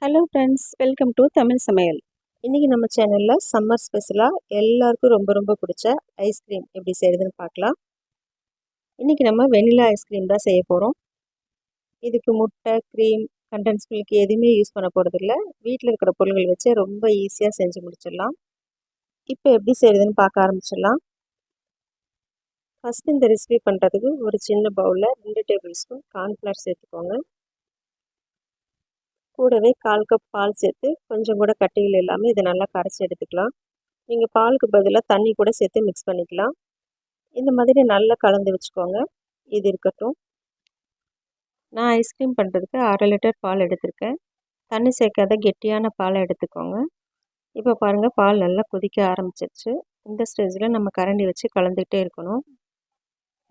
Hello friends, welcome to Tamil சமையல். இன்றைக்கி நம்ம சேனலில் சம்மர் ஸ்பெஷலாக எல்லாருக்கும் ரொம்ப ரொம்ப பிடிச்ச ஐஸ்கிரீம் எப்படி செய்கிறதுன்னு பார்க்கலாம். இன்றைக்கி நம்ம வெனிலா ஐஸ்கிரீம் தான் செய்ய போகிறோம். இதுக்கு முட்டை, க்ரீம், கண்டென்ஸ் மில்க் எதுவுமே யூஸ் பண்ண போகிறதில்ல. வீட்டில் இருக்கிற பொருள்கள் வச்சு ரொம்ப ஈஸியாக செஞ்சு முடிச்சிடலாம். இப்போ எப்படி செய்கிறதுன்னு பார்க்க ஆரம்பிச்சிடலாம். ஃபஸ்ட்டு இந்த ரெசிபி பண்ணுறதுக்கு ஒரு சின்ன பவுலில் 2 டேபிள் ஸ்பூன் கார்ன்ஃப்ளவர் சேர்த்துக்கோங்க. கூடவே 1/4 கப் பால் சேர்த்து கொஞ்சம் கூட கட்டிகள் இல்லாமல் இதை நல்லா கரைச்சி எடுத்துக்கலாம். நீங்கள் பாலுக்கு பதிலாக தண்ணி கூட சேர்த்து மிக்ஸ் பண்ணிக்கலாம். இந்த மாதிரி நல்லா கலந்து வச்சுக்கோங்க. இது இருக்கட்டும். நான் ஐஸ்கிரீம் பண்ணுறதுக்கு 1/2 லிட்டர் பால் எடுத்திருக்கேன். தண்ணி சேர்க்காத கெட்டியான பாலை எடுத்துக்கோங்க. இப்போ பாருங்கள், பால் நல்லா கொதிக்க ஆரம்பிச்சிருச்சு. இந்த ஸ்டேஜில் நம்ம கரண்டி வச்சு கலந்துக்கிட்டே இருக்கணும்.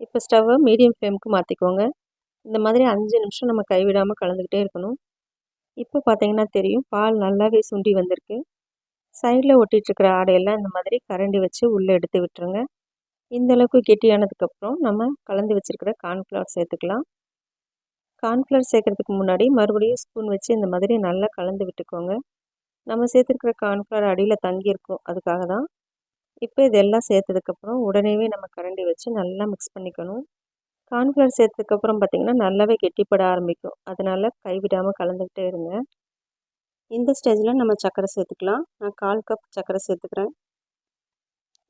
இப்போ ஸ்டவ்வை மீடியம் ஃப்ளேமுக்கு மாற்றிக்கோங்க. இந்த மாதிரி 5 நிமிஷம் நம்ம கைவிடாமல் கலந்துக்கிட்டே இருக்கணும். இப்போ பார்த்தீங்கன்னா தெரியும், பால் நல்லாவே சுண்டி வந்திருக்கு. சைடில் ஒட்டிகிட்ருக்கிற ஆடையெல்லாம் இந்த மாதிரி கரண்டி வச்சு உள்ளே எடுத்து விட்டுருங்க. இந்த அளவுக்கு கெட்டியானதுக்கப்புறம் நம்ம கலந்து வச்சுருக்கிற கார்ன்ஃப்ளவர் சேர்த்துக்கலாம். கார்ன்ஃப்ளவர் சேர்க்குறதுக்கு முன்னாடி மறுபடியும் ஸ்பூன் வச்சு இந்த மாதிரி நல்லா கலந்து விட்டுக்கோங்க. நம்ம சேர்த்துருக்கிற கார்ன்ஃப்ளவர் அடியில் தங்கியிருக்கும், அதுக்காக தான். இப்போ இதெல்லாம் சேர்த்ததுக்கப்புறம் உடனேவே நம்ம கரண்டி வச்சு நல்லா மிக்ஸ் பண்ணிக்கணும். கார்ன்ஃப்ளவர் சேர்த்ததுக்கப்புறம் பார்த்திங்கன்னா நல்லாவே கெட்டிப்பட ஆரம்பிக்கும். அதனால் கைவிடாமல் கலந்துக்கிட்டே இருங்க. இந்த ஸ்டேஜில் நம்ம சர்க்கரை சேர்த்துக்கலாம். நான் 1/4 கப் சர்க்கரை சேர்த்துக்கிறேன்.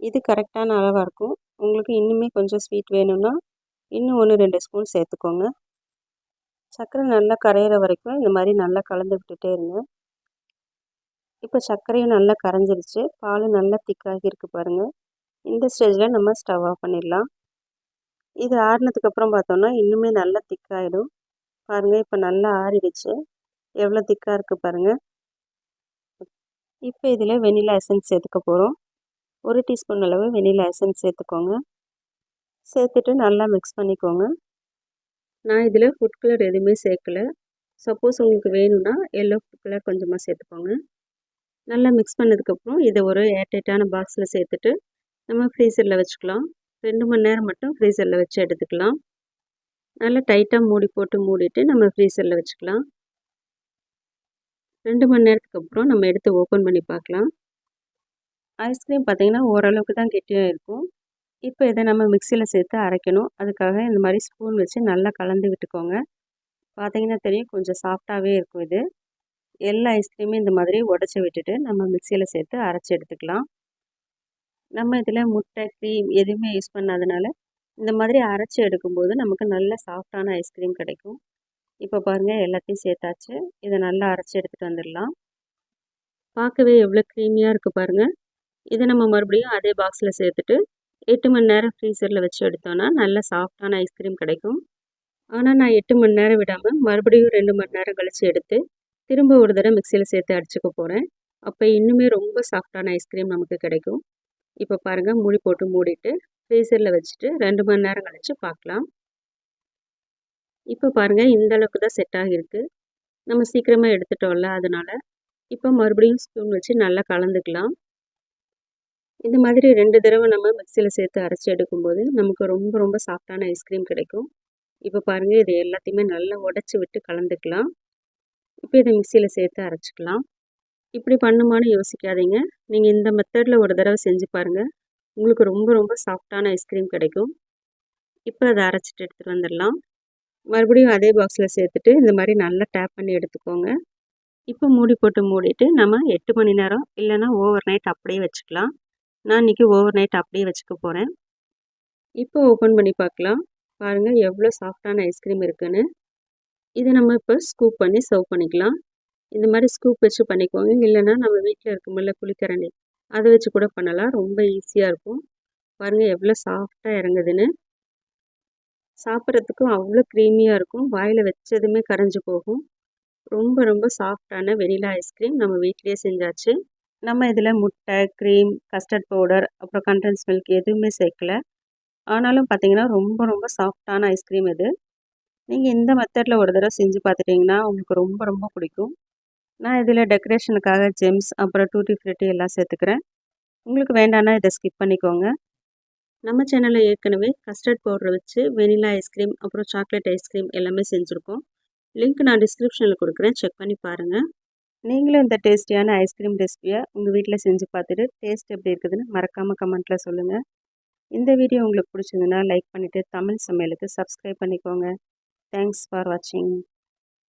இது கரெக்டான அளவாக இருக்கும். உங்களுக்கு இன்னுமே கொஞ்சம் ஸ்வீட் வேணும்னா இன்னும் 1-2 ஸ்பூன் சேர்த்துக்கோங்க. சர்க்கரை நல்லா கரையிற வரைக்கும் இந்த மாதிரி நல்லா கலந்து விட்டுட்டே இருங்க. இப்போ சர்க்கரையும் நல்லா கரைஞ்சிருச்சு. பாலும் நல்லா திக்காகி இருக்குது பாருங்கள். இந்த ஸ்டேஜில் நம்ம ஸ்டவ் ஆஃப் பண்ணிடலாம். இது ஆறினதுக்கப்புறம் பார்த்தோன்னா இன்னுமே நல்லா திக்காகிடும். பாருங்கள், இப்போ நல்லா ஆறிடுச்சு. எவ்வளோ திக்காக இருக்குது பாருங்கள். இப்போ இதில் வெனிலா எசன்ஸ் சேர்த்துக்க போகிறோம். 1 டீஸ்பூன் அளவு வெனிலா எசன்ஸ் சேர்த்துக்கோங்க. சேர்த்துட்டு நல்லா மிக்ஸ் பண்ணிக்கோங்க. நான் இதில் ஃபுட் கலர் எதுவுமே சேர்க்கலை. சப்போஸ் உங்களுக்கு வேணும்னா எல்லோ ஃபுட் கலர் கொஞ்சமாக சேர்த்துக்கோங்க. நல்லா மிக்ஸ் பண்ணதுக்கப்புறம் இதை ஒரு ஏர்டைட்டான பாக்ஸில் சேர்த்துட்டு நம்ம ஃப்ரீசரில் வச்சுக்கலாம். 2 மணி நேரம் மட்டும் ஃப்ரீசரில் வச்சு எடுத்துக்கலாம். நல்லா டைட்டாக மூடி போட்டு மூடிட்டு நம்ம ஃப்ரீசரில் வச்சுக்கலாம். 2 மணி நேரத்துக்கு அப்புறம் நம்ம எடுத்து ஓப்பன் பண்ணி பார்க்கலாம். ஐஸ்கிரீம் பார்த்திங்கன்னா ஓரளவுக்கு தான் கெட்டியாக இருக்கும். இப்போ இதை நம்ம மிக்சியில் சேர்த்து அரைக்கணும். அதுக்காக இந்த மாதிரி ஸ்பூன் வச்சு நல்லா கலந்து விட்டுக்கோங்க. பார்த்திங்கன்னா தெரியும், கொஞ்சம் சாஃப்டாகவே இருக்கும். இது எல்லா ஐஸ்கிரீமும் இந்த மாதிரி உடச்சி விட்டுட்டு நம்ம மிக்சியில் சேர்த்து அரைச்சி எடுத்துக்கலாம். நம்ம இதில் முட்டை, க்ரீம் எதுவுமே யூஸ் பண்ணாதனால இந்த மாதிரி அரைச்சி எடுக்கும்போது நமக்கு நல்ல சாஃப்டான ஐஸ்கிரீம் கிடைக்கும். இப்போ பாருங்கள், எல்லாத்தையும் சேர்த்தாச்சு. இதை நல்லா அரைச்சி எடுத்துகிட்டு வந்துடலாம். பார்க்கவே எவ்வளோ க்ரீமியாக இருக்குது பாருங்கள். இதை நம்ம மறுபடியும் அதே பாக்ஸில் சேர்த்துட்டு 8 மணி நேரம் ஃப்ரீசரில் வச்சு எடுத்தோன்னா நல்ல சாஃப்டான ஐஸ்கிரீம் கிடைக்கும். ஆனால் நான் 8 மணி நேரம் விடாமல் மறுபடியும் 2 மணி நேரம் கழித்து எடுத்து திரும்ப ஒரு தடவை மிக்சியில் சேர்த்து அடிச்சுக்க போகிறேன். அப்போ இன்னுமே ரொம்ப சாஃப்டான ஐஸ்கிரீம் நமக்கு கிடைக்கும். இப்போ பாருங்கள், மூடி போட்டு மூடிட்டு ஃப்ரீசரில் வச்சுட்டு 2 மணி நேரம் கழித்து பார்க்கலாம். இப்போ பாருங்கள், இந்த அளவுக்கு தான் செட் ஆகியிருக்கு. நம்ம சீக்கிரமாக எடுத்துட்டோம்ல, அதனால் இப்போ மறுபடியும் ஸ்பூன் வச்சு நல்லா கலந்துக்கலாம். இந்த மாதிரி 2 தடவை நம்ம மிக்சியில் சேர்த்து அரைச்சி எடுக்கும்போது நமக்கு ரொம்ப ரொம்ப சாஃப்டான ஐஸ்கிரீம் கிடைக்கும். இப்போ பாருங்கள், இது எல்லாத்தையுமே நல்லா உடச்சி விட்டு கலந்துக்கலாம். இப்போ இதை மிக்சியில் சேர்த்து அரைச்சிக்கலாம். இப்படி பண்ணுமான்னு யோசிக்காதீங்க. நீங்கள் இந்த மெத்தடில் ஒரு தடவை செஞ்சு பாருங்கள். உங்களுக்கு ரொம்ப ரொம்ப சாஃப்டான ஐஸ்கிரீம் கிடைக்கும். இப்போ அதை அரைச்சிட்டு எடுத்துகிட்டு வந்துடலாம். மறுபடியும் அதே பாக்ஸில் சேர்த்துட்டு இந்த மாதிரி நல்லா டேப் பண்ணி எடுத்துக்கோங்க. இப்போ மூடி போட்டு மூடிட்டு நம்ம 8 மணி நேரம் இல்லைன்னா ஓவர் நைட் அப்படியே வச்சுக்கலாம். நான் இன்றைக்கி ஓவர் நைட் அப்படியே வச்சுக்க போகிறேன். இப்போ ஓப்பன் பண்ணி பார்க்கலாம். பாருங்கள், எவ்வளோ சாஃப்டான ஐஸ்கிரீம் இருக்குன்னு. இதை நம்ம இப்போ ஸ்கூப் பண்ணி சர்வ் பண்ணிக்கலாம். இந்த மாதிரி ஸ்கூப் வச்சு பண்ணிக்கோங்க. இல்லைன்னா நம்ம வீட்டில் இருக்குமில்ல குழிக்கரண்டி, அதை வச்சு கூட பண்ணலாம். ரொம்ப ஈஸியாக இருக்கும். பாருங்கள், எவ்வளோ சாஃப்டாக இறங்குதுன்னு. சாப்பிட்றதுக்கும் அவ்வளோ க்ரீமியாக இருக்கும். வாயில் வச்சதுமே கரைஞ்சி போகும். ரொம்ப ரொம்ப சாஃப்டான வெனிலா ஐஸ்கிரீம் நம்ம வீட்டிலேயே செஞ்சாச்சு. நம்ம இதில் முட்டை, க்ரீம், கஸ்டர்ட் பவுடர், அப்புறம் கண்டென்ஸ் மில்க் எதுவுமே சேர்க்கல. ஆனாலும் பார்த்திங்கன்னா ரொம்ப ரொம்ப சாஃப்டான ஐஸ்கிரீம் இது. நீங்கள் இந்த மெத்தடில் ஒரு தடவை செஞ்சு பார்த்துட்டிங்கன்னா உங்களுக்கு ரொம்ப ரொம்ப பிடிக்கும். நான் இதில் டெக்கரேஷனுக்காக ஜெம்ஸ், அப்புறம் டூட்டி ஃப்ரூட்டி எல்லாம் சேர்த்துக்கிறேன். உங்களுக்கு வேண்டான்னா இதை ஸ்கிப் பண்ணிக்கோங்க. நம்ம சேனலில் ஏற்கனவே கஸ்டர்ட் பவுடரை வச்சு வெனிலா ஐஸ்கிரீம், அப்புறம் சாக்லேட் ஐஸ்கிரீம் எல்லாமே செஞ்சுருக்கோம். லிங்க் நான் டிஸ்கிரிப்ஷனில் கொடுக்குறேன், செக் பண்ணி பாருங்கள். நீங்களும் இந்த டேஸ்டியான ஐஸ்கிரீம் ரெசிபியை உங்கள் வீட்டில் செஞ்சு பார்த்துட்டு டேஸ்ட் எப்படி இருக்குதுன்னு மறக்காமல் கமெண்ட்டில் சொல்லுங்கள். இந்த வீடியோ உங்களுக்கு பிடிச்சிருந்துன்னா லைக் பண்ணிவிட்டு தமிழ் சமையலுக்கு சப்ஸ்கிரைப் பண்ணிக்கோங்க. தேங்க்ஸ் ஃபார் வாட்சிங்.